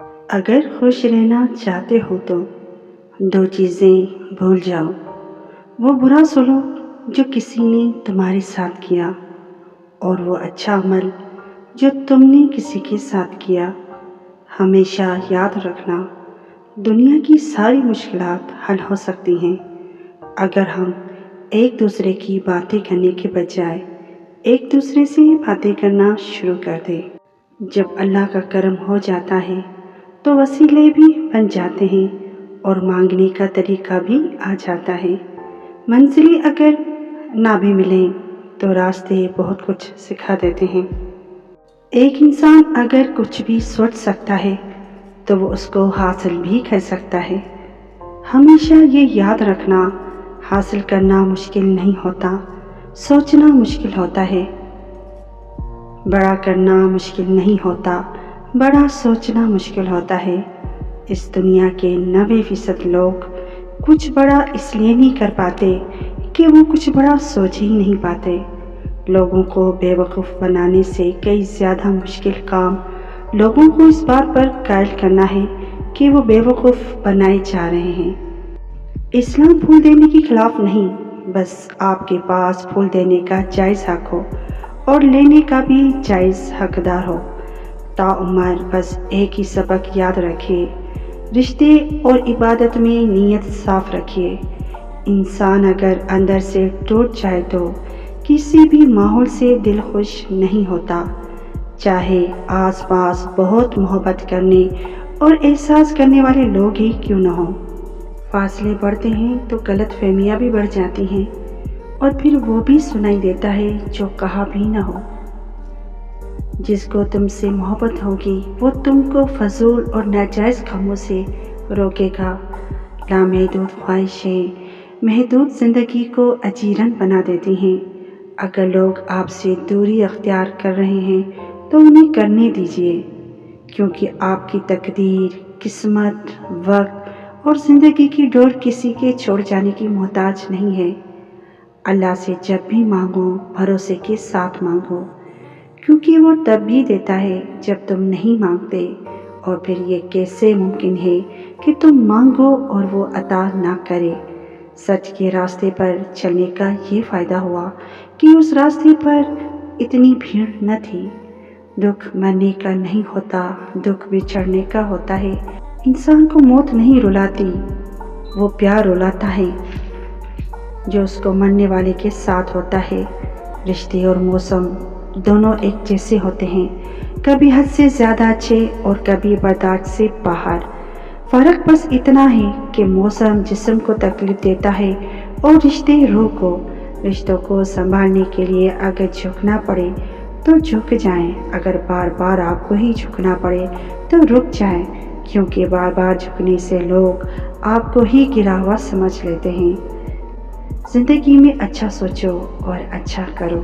اگر خوش رہنا چاہتے ہو تو دو چیزیں بھول جاؤ، وہ برا سلوک جو کسی نے تمہارے ساتھ کیا اور وہ اچھا عمل جو تم نے کسی کے ساتھ کیا۔ ہمیشہ یاد رکھنا، دنیا کی ساری مشکلات حل ہو سکتی ہیں اگر ہم ایک دوسرے کی باتیں کرنے کے بجائے ایک دوسرے سے باتیں کرنا شروع کر دیں۔ جب اللہ کا کرم ہو جاتا ہے تو وسیلے بھی بن جاتے ہیں اور مانگنے کا طریقہ بھی آ جاتا ہے۔ منزلیں اگر نہ بھی ملیں تو راستے بہت کچھ سکھا دیتے ہیں۔ ایک انسان اگر کچھ بھی سوچ سکتا ہے تو وہ اس کو حاصل بھی کر سکتا ہے۔ ہمیشہ یہ یاد رکھنا، حاصل کرنا مشکل نہیں ہوتا، سوچنا مشکل ہوتا ہے۔ بڑا کرنا مشکل نہیں ہوتا، بڑا سوچنا مشکل ہوتا ہے۔ اس دنیا کے 90% لوگ کچھ بڑا اس لیے نہیں کر پاتے کہ وہ کچھ بڑا سوچ ہی نہیں پاتے۔ لوگوں کو بے وقوف بنانے سے کئی زیادہ مشکل کام لوگوں کو اس بات پر قائل کرنا ہے کہ وہ بے وقوف بنائے جا رہے ہیں۔ اسلام پھول دینے کے خلاف نہیں، بس آپ کے پاس پھول دینے کا جائز حق ہو اور لینے کا بھی جائز حقدار ہو۔ تعمر بس ایک ہی سبق یاد رکھے، رشتے اور عبادت میں نیت صاف رکھیے۔ انسان اگر اندر سے ٹوٹ جائے تو کسی بھی ماحول سے دل خوش نہیں ہوتا، چاہے آس پاس بہت محبت کرنے اور احساس کرنے والے لوگ ہی کیوں نہ ہوں۔ فاصلے بڑھتے ہیں تو غلط فہمیاں بھی بڑھ جاتی ہیں اور پھر وہ بھی سنائی دیتا ہے جو کہا بھی نہ ہو۔ جس کو تم سے محبت ہوگی وہ تم کو فضول اور ناجائز کاموں سے روکے گا۔ لامحدود خواہشیں محدود زندگی کو اجیرن بنا دیتی ہیں۔ اگر لوگ آپ سے دوری اختیار کر رہے ہیں تو انہیں کرنے دیجیے، کیونکہ آپ کی تقدیر، قسمت، وقت اور زندگی کی ڈور کسی کے چھوڑ جانے کی محتاج نہیں ہے۔ اللہ سے جب بھی مانگو بھروسے کے ساتھ مانگو، کیونکہ وہ تب بھی دیتا ہے جب تم نہیں مانگتے، اور پھر یہ کیسے ممکن ہے کہ تم مانگو اور وہ عطا نہ کرے۔ سچ کے راستے پر چلنے کا یہ فائدہ ہوا کہ اس راستے پر اتنی بھیڑ نہ تھی۔ دکھ مرنے کا نہیں ہوتا، دکھ بچھڑنے کا ہوتا ہے۔ انسان کو موت نہیں رلاتی، وہ پیار رلاتا ہے جو اس کو مرنے والے کے ساتھ ہوتا ہے۔ رشتے اور موسم دونوں ایک جیسے ہوتے ہیں، کبھی حد سے زیادہ اچھے اور کبھی برداشت سے باہر۔ فرق بس اتنا ہے کہ موسم جسم کو تکلیف دیتا ہے اور رشتے روح کو۔ رشتوں کو سنبھالنے کے لیے اگر جھکنا پڑے تو جھک جائیں، اگر بار بار آپ کو ہی جھکنا پڑے تو رک جائیں، کیونکہ بار بار جھکنے سے لوگ آپ کو ہی گرا ہوا سمجھ لیتے ہیں۔ زندگی میں اچھا سوچو اور اچھا کرو۔